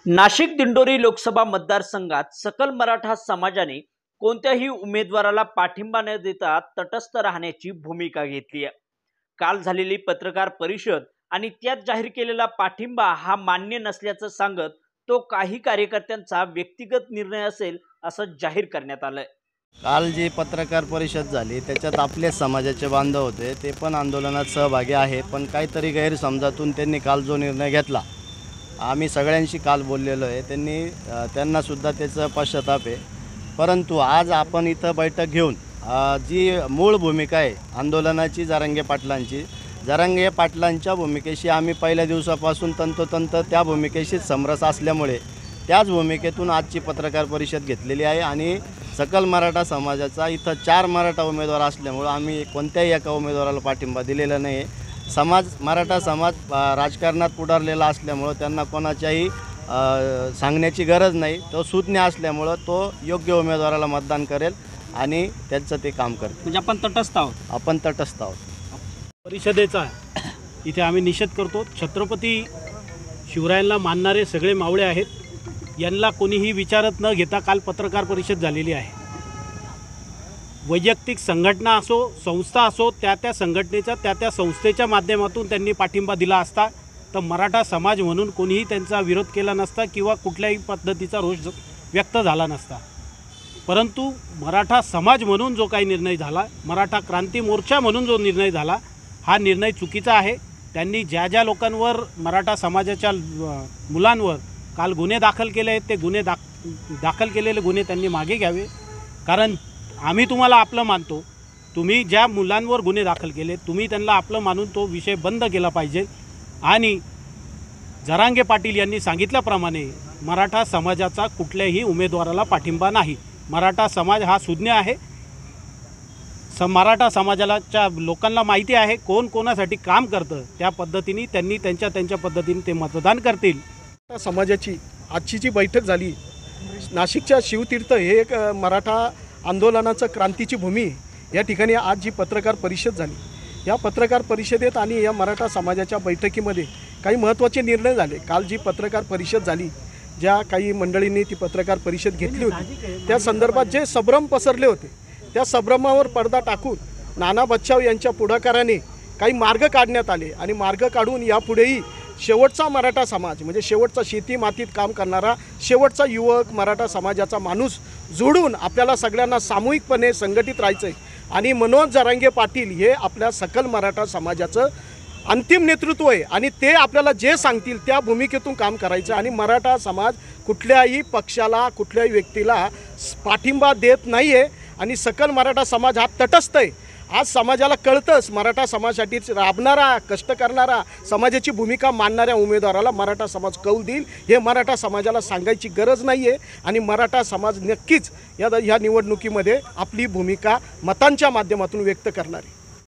नाशिक दिंडोरी लोकसभा मतदारसंघात सकल मराठा समाजाने कोणत्याही उमेदवाराला पाठिंबा न देता तटस्थ राहण्याची भूमिका घेतली आहे। काल झालेली पत्रकार परिषद आणि त्यात जाहीर केलेला पाठिंबा हा मान्य नसल्याचं सांगत तो काही कार्यकर्त्यांचा व्यक्तिगत निर्णय असेल असं जाहीर करण्यात आलंय। काल जी पत्रकार परिषद झाली त्याच्यात आपले समाजाचे बांधव होते, ते पण आंदोलनात सहभागी आहे, पण काहीतरी गैरसमजातून त्यांनी काल जो निर्णय घेतला, आम्ही सगळ्यांशी काल बोललेलो आहे, त्यांना सुद्धा त्याचा पश्चाताप आहे। परंतु आज आपण इथं बैठक घेऊन जी मूळ भूमिका आहे आंदोलनाची जरांगे पाटलांच्या भूमिकेशी आम्ही पहिल्या दिवसापासून तंतोतंत त्या भूमिकेशी समरस असल्यामुळे त्याच भूमिकेतून आजची पत्रकार परिषद घेतलेली आहे। आणि सकल मराठा समाजाचा इथं 4 मराठा उमेदवार असल्यामुळे आम्ही कोणत्याही एका उमेदवाराला पाठिंबा दिलेला नाही आहे। मराठा समाज राजकारणात पुढारलेला असल्यामुळे त्यांना कोणाच्याही सांगण्याची गरज नाही, तो सुज्ञ असल्यामुळे तो योग्य उमेदवाराला मतदान करेल आणि त्यांचं ते काम करते। म्हणजे आपण तटस्थ आहोत। परिषदेचा इथे आम्ही निषेध करतो। छत्रपती शिवरायांना मानणारे सगळे मावळे आहेत, यांना कोणीही विचारत न घेता काल पत्रकार परिषद झालेली आहे। वैयक्तिक संघटना असो, संस्था असो, त्या संघटनेच्या त्या संस्थेच्या माध्यमातून त्यांनी पाठिंबा दिला असता तर मराठा समाज म्हणून कोणीही त्यांचा विरोध केला नसता किंवा कुठल्याही पद्धतीचा रोष व्यक्त झाला नसता। परंतु मराठा समाज म्हणून जो काही निर्णय झाला, मराठा क्रांती मोर्चा म्हणून जो निर्णय झाला, हा निर्णय चुकीचा आहे। त्यांनी ज्या लोकांवर, मराठा समाजाच्या मुलांवर काल गुन्हे दाखल केले आहेत, ते गुन्हे दाखल केलेले गुन्हे त्यांनी मागे घ्यावे। कारण आम्ही तुम्हाला आपलं मानतो, तुम्ही ज्या मुलांवर गुन्हे दाखल केले तुम्ही त्यांना आपलं मानून तो विषय बंद केला पाहिजे। आणि जरांगे पाटील यांनी सांगितल्याप्रमाणे मराठा समाजाचा कुठल्याही उमेदवाराला पाठिंबा नाही। मराठा समाज हा सुज्ञ आहे। मराठा समाजाच्या लोकांना माहिती आहे कोण कोणासाठी काम करतं, त्या पद्धतीने त्यांनी त्यांच्या पद्धतीने ते मतदान करतील। समाजाची आजची जी बैठक झाली, नाशिकच्या शिवतीर्थ हे एक मराठा आंदोलनाचं क्रांतीची भूमी, या ठिकाणी आज जी पत्रकार परिषद झाली, या पत्रकार परिषदेत आणि या मराठा समाजाच्या बैठकीमध्ये काही महत्त्वाचे निर्णय झाले। काल जी पत्रकार परिषद झाली, ज्या काही मंडळींनी ती पत्रकार परिषद घेतली होती, त्या संदर्भात जे संभ्रम पसरले होते, त्या संभ्रमावर पडदा टाकून नाना बच्छाव यांच्या पुढाकाराने काही मार्ग काढण्यात आले आणि मार्ग काढून यापुढेही शेवटचा मराठा समाज, म्हणजे शेवटचा शेती मातीत काम करणारा शेवटचा युवक मराठा समाजाचा माणूस जोडून आपल्याला सगळ्यांना सामूहिकपणे संघटित राहायचं आहे। आणि मनोज जरांगे पाटील हे आपल्या सकल मराठा समाजाचं अंतिम नेतृत्व आहे आणि ते आपल्याला जे सांगतील त्या भूमिकेतून काम करायचं। आणि मराठा समाज कुठल्याही पक्षाला, कुठल्याही व्यक्तीला पाठिंबा देत नाही आहे आणि सकल मराठा समाज हा तटस्थ आहे। आज समाजाला कळतंच, मराठा समाजासाठी राबणारा, कष्ट करणारा, समाजाची भूमिका मानणाऱ्या उमेदवाराला मराठा समाज कौल देईल, हे मराठा समाजाला सांगायची गरज नाही आहे। आणि मराठा समाज नक्कीच या निवडणुकीमध्ये आपली भूमिका मतांच्या माध्यमातून व्यक्त करणार आहे।